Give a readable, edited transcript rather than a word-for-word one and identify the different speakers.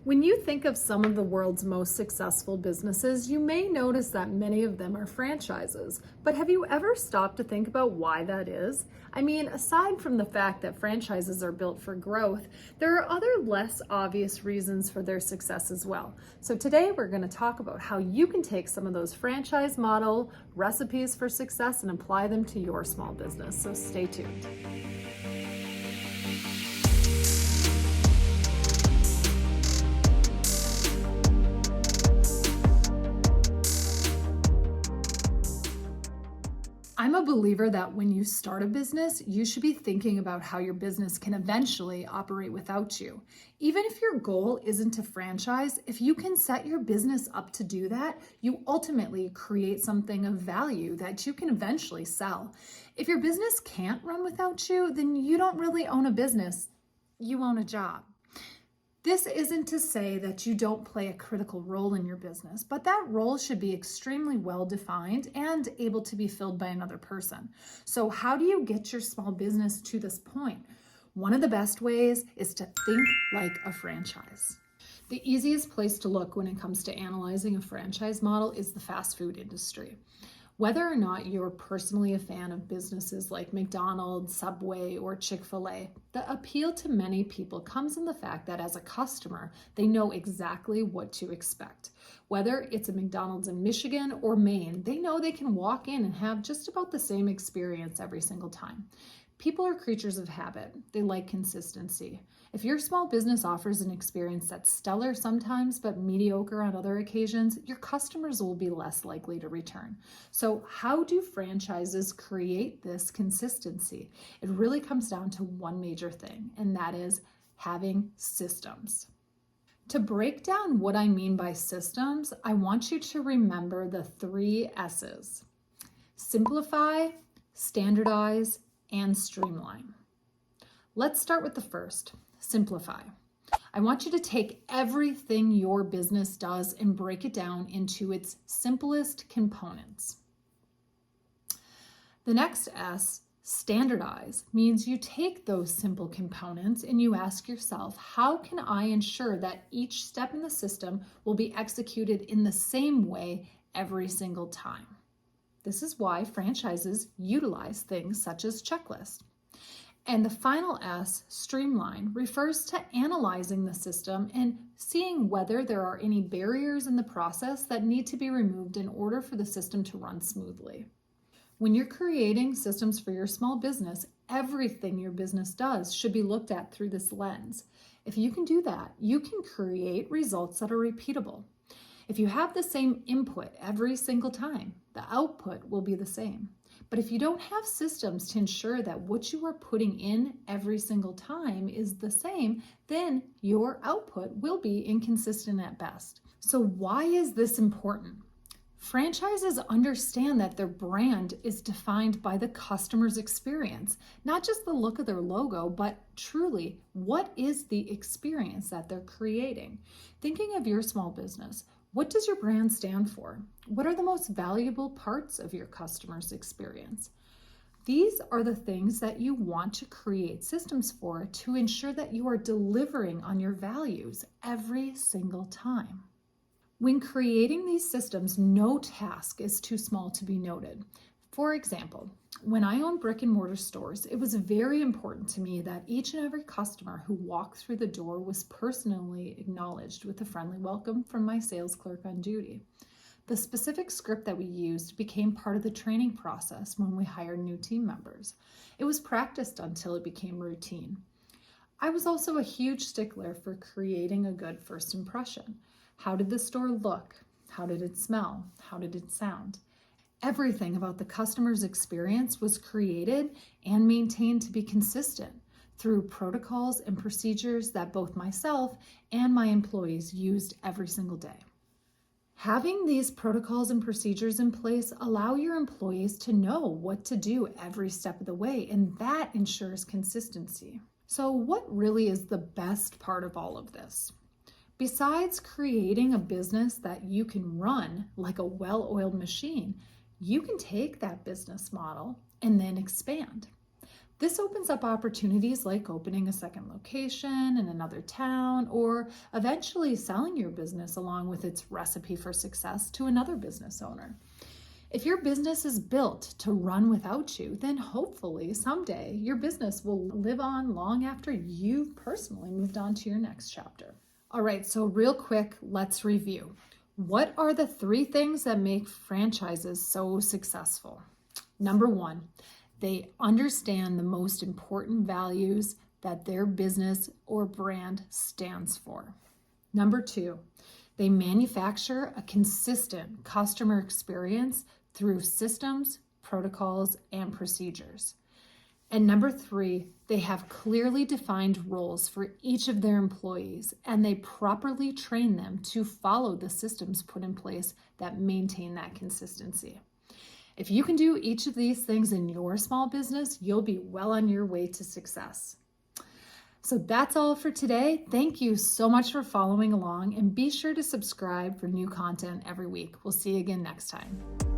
Speaker 1: When you think of some of the world's most successful businesses, you may notice that many of them are franchises. But have you ever stopped to think about why that is? I mean, aside from the fact that franchises are built for growth, there are other less obvious reasons for their success as well. So today we're going to talk about how you can take some of those franchise model recipes for success and apply them to your small business. So stay tuned. I'm a believer that when you start a business, you should be thinking about how your business can eventually operate without you. Even if your goal isn't to franchise, if you can set your business up to do that, you ultimately create something of value that you can eventually sell. If your business can't run without you, then you don't really own a business, you own a job. This isn't to say that you don't play a critical role in your business, but that role should be extremely well defined and able to be filled by another person. So how do you get your small business to this point? One of the best ways is to think like a franchise. The easiest place to look when it comes to analyzing a franchise model is the fast food industry. Whether or not you're personally a fan of businesses like McDonald's, Subway, or Chick-fil-A, the appeal to many people comes in the fact that as a customer, they know exactly what to expect. Whether it's a McDonald's in Michigan or Maine, they know they can walk in and have just about the same experience every single time. People are creatures of habit. They like consistency. If your small business offers an experience that's stellar sometimes but mediocre on other occasions, your customers will be less likely to return. So how do franchises create this consistency? It really comes down to one major thing, and that is having systems. To break down what I mean by systems, I want you to remember the 3 S's: simplify, standardize, and streamline. Let's start with the first, simplify. I want you to take everything your business does and break it down into its simplest components. The next S, standardize, means you take those simple components and you ask yourself, how can I ensure that each step in the system will be executed in the same way every single time? This is why franchises utilize things such as checklists. And the final S, streamline, refers to analyzing the system and seeing whether there are any barriers in the process that need to be removed in order for the system to run smoothly. When you're creating systems for your small business, everything your business does should be looked at through this lens. If you can do that, you can create results that are repeatable. If you have the same input every single time, the output will be the same. But if you don't have systems to ensure that what you are putting in every single time is the same, then your output will be inconsistent at best. So why is this important? Franchises understand that their brand is defined by the customer's experience, not just the look of their logo, but truly, what is the experience that they're creating? Thinking of your small business, what does your brand stand for? What are the most valuable parts of your customer's experience? These are the things that you want to create systems for to ensure that you are delivering on your values every single time. When creating these systems, no task is too small to be noted. For example, when I owned brick and mortar stores, it was very important to me that each and every customer who walked through the door was personally acknowledged with a friendly welcome from my sales clerk on duty. The specific script that we used became part of the training process when we hired new team members. It was practiced until it became routine. I was also a huge stickler for creating a good first impression. How did the store look? How did it smell? How did it sound? Everything about the customer's experience was created and maintained to be consistent through protocols and procedures that both myself and my employees used every single day. Having these protocols and procedures in place allow your employees to know what to do every step of the way, and that ensures consistency. So what really is the best part of all of this? Besides creating a business that you can run like a well-oiled machine, you can take that business model and then expand. This opens up opportunities like opening a second location in another town or eventually selling your business along with its recipe for success to another business owner. If your business is built to run without you, then hopefully someday your business will live on long after you've personally moved on to your next chapter. All right, so real quick, let's review. What are the 3 things that make franchises so successful? Number 1, they understand the most important values that their business or brand stands for. Number 2, they manufacture a consistent customer experience through systems, protocols, and procedures. And number 3, they have clearly defined roles for each of their employees, and they properly train them to follow the systems put in place that maintain that consistency. If you can do each of these things in your small business, you'll be well on your way to success. So that's all for today. Thank you so much for following along, and be sure to subscribe for new content every week. We'll see you again next time.